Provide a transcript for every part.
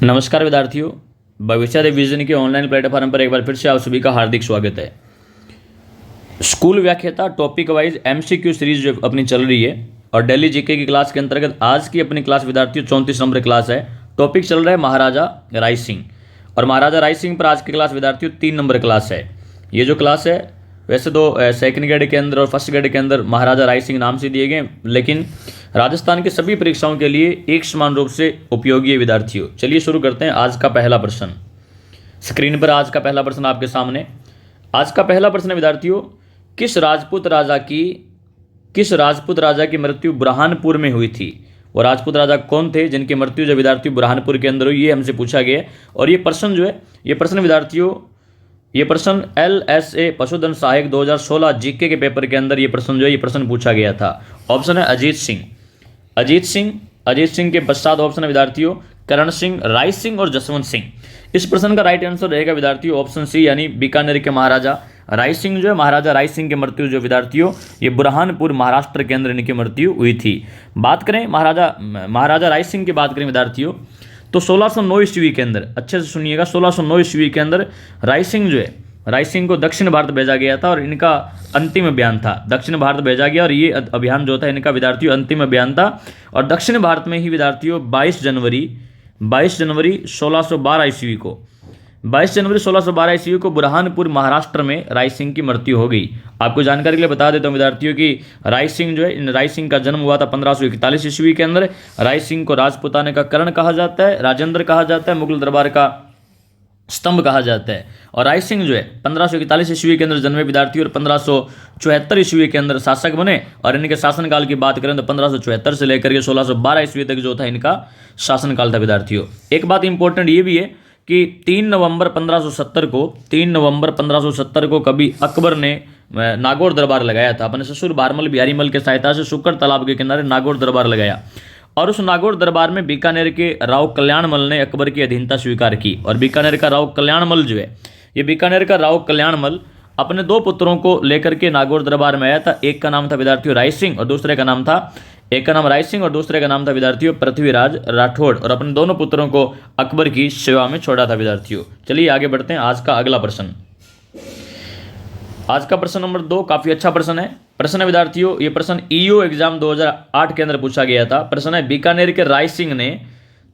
नमस्कार विद्यार्थियों, भविष्य रिवीजन के ऑनलाइन प्लेटफॉर्म पर एक बार फिर से आप सभी का हार्दिक स्वागत है। स्कूल व्याख्याता टॉपिक वाइज एमसीक्यू सीरीज जो अपनी चल रही है और डेली जीके की क्लास के अंतर्गत आज की अपनी क्लास विद्यार्थियों 34 नंबर क्लास है। टॉपिक चल रहा है महाराजा राय सिंह और महाराजा राय सिंह पर आज की क्लास विद्यार्थियों 3 नंबर क्लास है। ये जो क्लास है वैसे तो सेकंड ग्रेड के अंदर और फर्स्ट ग्रेड के अंदर महाराजा राय सिंह नाम से दिए गए, लेकिन राजस्थान की सभी परीक्षाओं के लिए एक समान रूप से उपयोगी है विद्यार्थियों। चलिए शुरू करते हैं आज का पहला प्रश्न। स्क्रीन पर आज का पहला प्रश्न आपके सामने। आज का पहला प्रश्न है विद्यार्थियों, किस राजपूत राजा की मृत्यु बुरहानपुर में हुई थी? वो राजपूत राजा कौन थे जिनकी मृत्यु जो विद्यार्थियों बुरहानपुर के अंदर हुई, ये हमसे पूछा गया। और ये प्रश्न जो है, ये प्रश्न विद्यार्थियों, ये प्रश्न LSA पशुधन सहायक 2016 जीके के पेपर के अंदर ये प्रश्न जो है, ये प्रश्न पूछा गया था। ऑप्शन है अजीत सिंह के पश्चात ऑप्शन है विद्यार्थियों करण सिंह, राय सिंह और जसवंत सिंह। इस प्रश्न का राइट आंसर रहेगा विद्यार्थियों ऑप्शन सी, यानी बीकानेर के महाराजा राय सिंह जो है, महाराजा राय सिंह की मृत्यु जो विद्यार्थियों ये बुरहानपुर महाराष्ट्र के अंदर इनकी मृत्यु हुई थी। बात करें महाराजा राय सिंह की बात करें विद्यार्थियों तो 1609 ईस्वी के अंदर, अच्छे से सुनिएगा, 1609 ईस्वी के अंदर राय सिंह को दक्षिण भारत भेजा गया था और इनका अंतिम अभियान था। दक्षिण भारत भेजा गया और ये अभियान जो था इनका विद्यार्थियों अंतिम अभियान था। और दक्षिण भारत में ही विद्यार्थियों 22 जनवरी 1612 ईस्वी को बुरहानपुर महाराष्ट्र में राय सिंह की मृत्यु हो गई। आपको जानकारी के लिए बता देता हूँ विद्यार्थियों कि राय सिंह जो है, इन राय सिंह का जन्म हुआ था 1541 ईस्वी के अंदर। राय सिंह को राजपुताने का कर्ण कहा जाता है, राजेंद्र कहा जाता है, मुगल दरबार का स्तंभ कहा जाता है। और राय सिंह जो है 1541 ईस्वी के अंदर जन्मे विद्यार्थी और 1574 ईस्वी के अंदर शासक बने। और इनके शासनकाल की बात करें तो 1574 से लेकर के 1612 ईस्वी तक जो था इनका शासनकाल था विद्यार्थियों। एक बात इंपॉर्टेंट ये भी है कि 3 नवंबर 1570 को कभी अकबर ने नागौर दरबार लगाया था। अपने ससुर बारमल बिहारी मल की सहायता से शुक्र तालाब के किनारे नागौर दरबार लगाया और उस नागौर दरबार में बीकानेर के राव कल्याणमल ने अकबर की अधीनता स्वीकार की। और बीकानेर का राव कल्याणमल जो है, ये बीकानेर का राव कल्याणमल अपने 2 पुत्रों को लेकर के नागौर दरबार में आया था। एक का नाम था विद्यार्थियों राय सिंह और दूसरे का नाम था विद्यार्थियों पृथ्वीराज राठौड़। और अपने दोनों पुत्रों को अकबर की सेवा में छोड़ा था विद्यार्थियों। चलिए आगे बढ़ते हैं। आज का अगला प्रश्न, आज का प्रश्न नंबर 2 काफी अच्छा प्रश्न है। प्रश्न है विद्यार्थियों, ये प्रश्न EO एग्जाम 2008 के अंदर पूछा गया था। प्रश्न है बीकानेर के राय सिंह ने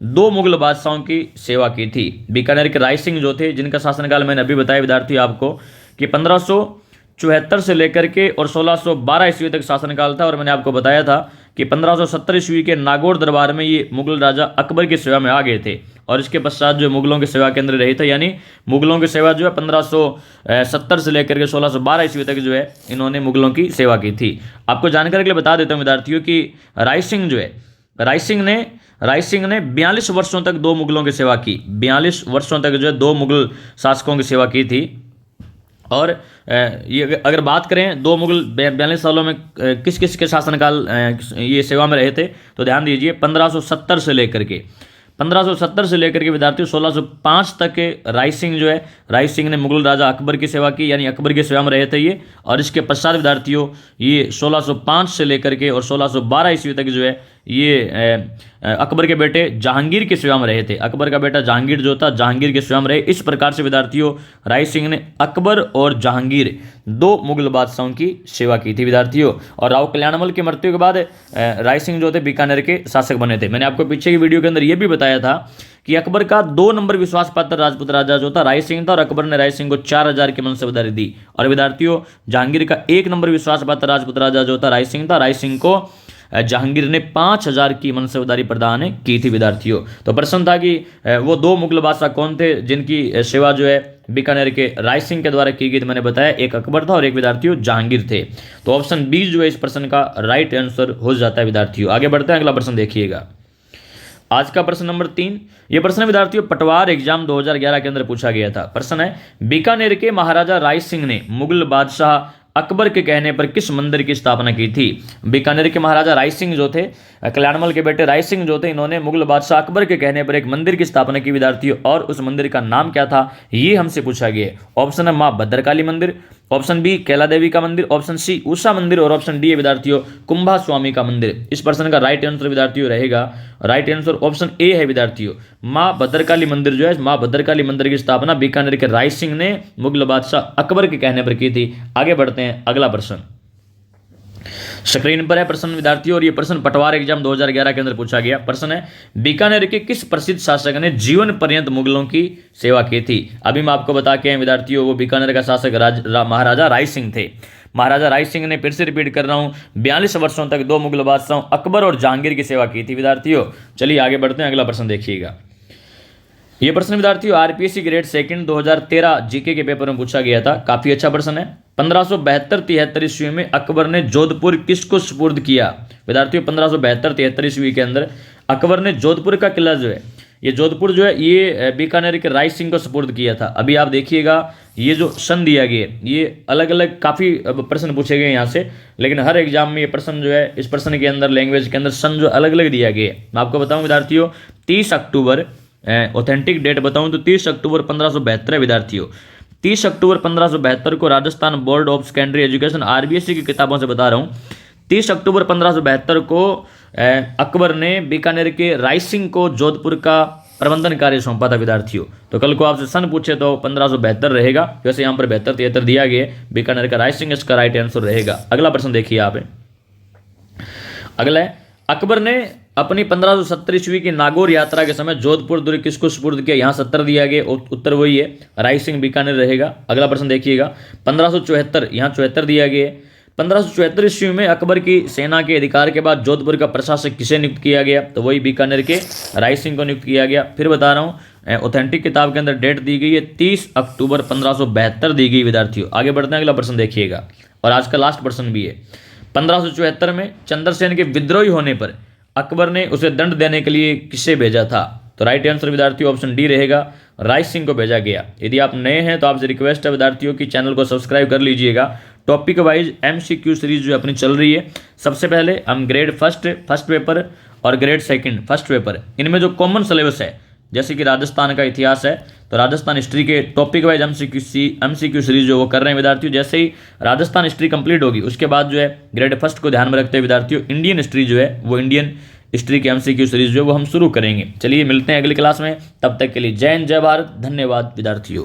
2 मुगल बादशाहों की सेवा की थी। बीकानेर के राय सिंह जो थे, जिनका शासनकाल मैंने अभी बताया विद्यार्थियों आपको कि 1574 से लेकर के और 1612 ईस्वी तक शासनकाल था। और मैंने आपको बताया था कि 1570 ईस्वी के नागौर दरबार में ये मुगल राजा अकबर की सेवा में आ गए थे और इसके पश्चात जो मुगलों की सेवा के अंदर रहे थे, यानी मुगलों की सेवा जो है 1570 से लेकर के 1612 ईस्वी तक जो है इन्होंने मुगलों की सेवा की थी। आपको जानकारी के लिए बता देता हूँ विद्यार्थियों कि राय सिंह जो है, राय सिंह ने 42 वर्षों तक 2 मुगलों की सेवा की। 42 वर्षों तक जो है 2 मुगल शासकों की सेवा की थी। और ये अगर बात करें 2 मुगल 42 सालों में किस किस के शासनकाल ये सेवा में रहे थे, तो ध्यान दीजिए 1570 से लेकर के विद्यार्थियों 1605 तक के राय सिंह जो है, राय सिंह ने मुगल राजा अकबर की सेवा की, यानी अकबर की सेवा में रहे थे ये। और इसके पश्चात विद्यार्थियों ये 1605 से लेकर के और 1612 ईस्वी तक जो है ये अकबर के बेटे जहांगीर की सेवा में रहे थे। अकबर का बेटा जहांगीर जो था, जहांगीर की सेवा में रहे। इस प्रकार से विद्यार्थियों राय सिंह ने अकबर और जहांगीर 2 मुगल बादशाहों की सेवा की थी विद्यार्थियों। और राव कल्याणमल की मृत्यु के बाद राय सिंह जो थे बीकानेर के शासक बने थे। मैंने आपको पीछे की वीडियो के अंदर यह भी बताया था कि अकबर का 2 नंबर विश्वास पात्र राजपूत राजा जो था राय सिंह था और अकबर ने राय सिंह को 4000 की मनसबदारी दी। और विद्यार्थियों जहांगीर का 1 नंबर विश्वास पात्र राजपूत राजा जो था राय सिंह था, राय सिंह को जहांगीर ने 5000 की मनसबदारी प्रदान की थी विद्यार्थियों। तो प्रश्न था कि वो 2 मुगल बादशाह कौन थे जिनकी सेवा जो है बीकानेर के राय सिंह के द्वारा की गई। तो मैंने बताया एक अकबर था और एक विद्यार्थियों जहांगीर थे। तो ऑप्शन बी जो है इस प्रश्न का राइट आंसर हो जाता है विद्यार्थियों। आगे बढ़ते हैं, अगला प्रश्न देखिएगा। आज का प्रश्न नंबर 3, यह प्रश्न विद्यार्थियों पटवार एग्जाम 2011 के अंदर पूछा गया था। प्रश्न है बीकानेर के महाराजा राय सिंह ने मुगल बादशाह अकबर के कहने पर किस मंदिर की स्थापना की थी? बीकानेर के महाराजा राय सिंह जो थे, कल्याणमल के बेटे राय सिंह जो थे, इन्होंने मुगल बादशाह अकबर के कहने पर एक मंदिर की स्थापना की विद्यार्थियों। और उस मंदिर का नाम क्या था ये हमसे पूछा गया। ऑप्शन है मां भद्रकाली मंदिर, ऑप्शन बी कैला देवी का मंदिर, ऑप्शन सी उषा मंदिर और ऑप्शन डी है विद्यार्थियों कुंभा स्वामी का मंदिर। इस प्रश्न का राइट आंसर विद्यार्थियों रहेगा, राइट आंसर ऑप्शन ए है विद्यार्थियों। मां भद्रकाली मंदिर जो है, मां भद्रकाली मंदिर की स्थापना बीकानेर के राय सिंह ने मुगल बादशाह अकबर के कहने पर की थी। आगे बढ़ते हैं, अगला प्रश्न स्क्रीन पर है प्रश्न विद्यार्थियों, और ये प्रश्न पटवार एग्जाम 2011 के अंदर पूछा गया प्रश्न है, बीकानेर के किस प्रसिद्ध शासक ने जीवन पर्यंत मुगलों की सेवा की थी। अभी मैं आपको बता के विद्यार्थियों वो बीकानेर का शासक महाराजा राय सिंह थे। महाराजा राय सिंह ने, फिर से रिपीट कर रहा हूं, 42 वर्षों तक 2 मुगल बादशाहों अकबर और जहांगीर की सेवा की थी विद्यार्थियों। चलिए आगे बढ़ते हैं, अगला प्रश्न देखिएगा। ये प्रश्न विद्यार्थियों आरपीएससी ग्रेड सेकंड 2013 जीके के पेपर में पूछा गया था, काफी अच्छा प्रश्न है। 1572-73 ईस्वी में अकबर ने जोधपुर किसको सुपुर्द किया। विद्यार्थियों 1572-73 ईस्वी के अंदर अकबर ने जोधपुर का किला जो है, ये जोधपुर जो है ये बीकानेर के राय सिंह को सुपुर्द किया था। अभी आप देखिएगा ये जो सन दिया गया, ये अलग अलग काफी प्रश्न पूछे गए यहाँ से, लेकिन हर एग्जाम में ये प्रश्न जो है, इस प्रश्न के अंदर लैंग्वेज के अंदर सन जो अलग अलग दिया गया है। मैं आपको बताऊं विद्यार्थियों 30 अक्टूबर ऑथेंटिक डेट बताऊं तो 30 अक्टूबर 1572 है विद्यार्थियों। 30 अक्टूबर 1572 को Rajasthan board of secondary education RBSC की किताबों से बता रहा हूं, 30 अक्टूबर 1572 को अकबर ने बीकानेर के राय सिंह को जोधपुर का प्रबंधन कार्य सौंपा था विद्यार्थियों। तो कल को आपसे सन पूछे तो 1572 रहेगा, वैसे यहाँ पर 72-73 दिया गया, बीकानेर का राय सिंह इसका राइट आंसर रहेगा। अगला प्रश्न देखिए आप, अगला है, अकबर ने अपनी 1570 ईस्वी की नागौर यात्रा के समय जोधपुर दुर्ग किसको सुपुर्द किया। यहाँ 70 दिया गया, उत्तर वही है, राय सिंह बीकानेर रहेगा। अगला प्रश्न देखिएगा 1574, यहाँ 74 दिया गया। 1574 ईस्वी में अकबर की सेना के अधिकार के बाद जोधपुर का प्रशासक किसे नियुक्त किया गया, तो वही बीकानेर के राय सिंह को नियुक्त किया गया। फिर बता रहा हूँ ऑथेंटिक किताब के अंदर डेट दी गई है 30 अक्टूबर 1572 दी गई विद्यार्थियों। आगे बढ़ते हैं, अगला प्रश्न देखिएगा, और आज का लास्ट प्रश्न भी है। 1574 में चंद्रसेन के विद्रोही होने पर अकबर ने उसे दंड देने के लिए किसे भेजा था, तो राइट आंसर विद्यार्थियों ऑप्शन डी रहेगा, राय सिंह को भेजा गया। यदि आप नए हैं तो आपसे रिक्वेस्ट है विद्यार्थियों की चैनल को सब्सक्राइब कर लीजिएगा। टॉपिक वाइज एमसीक्यू सीरीज जो अपनी चल रही है, सबसे पहले हम ग्रेड फर्स्ट पेपर और ग्रेड सेकंड फर्स्ट पेपर, इनमें जो कॉमन सिलेबस है, जैसे कि राजस्थान का इतिहास है तो राजस्थान हिस्ट्री के टॉपिक वाइज एमसीक्यू सीरीज जो वो कर रहे हैं विद्यार्थियों। जैसे ही राजस्थान हिस्ट्री कंप्लीट होगी उसके बाद जो है ग्रेड फर्स्ट को ध्यान में रखते हैं विद्यार्थियों इंडियन हिस्ट्री जो है, वो इंडियन हिस्ट्री की एमसीक्यू सीरीज जो है वो हम शुरू करेंगे। चलिए मिलते हैं अगली क्लास में, तब तक के लिए जय हिंद जय भारत, धन्यवाद विद्यार्थियों।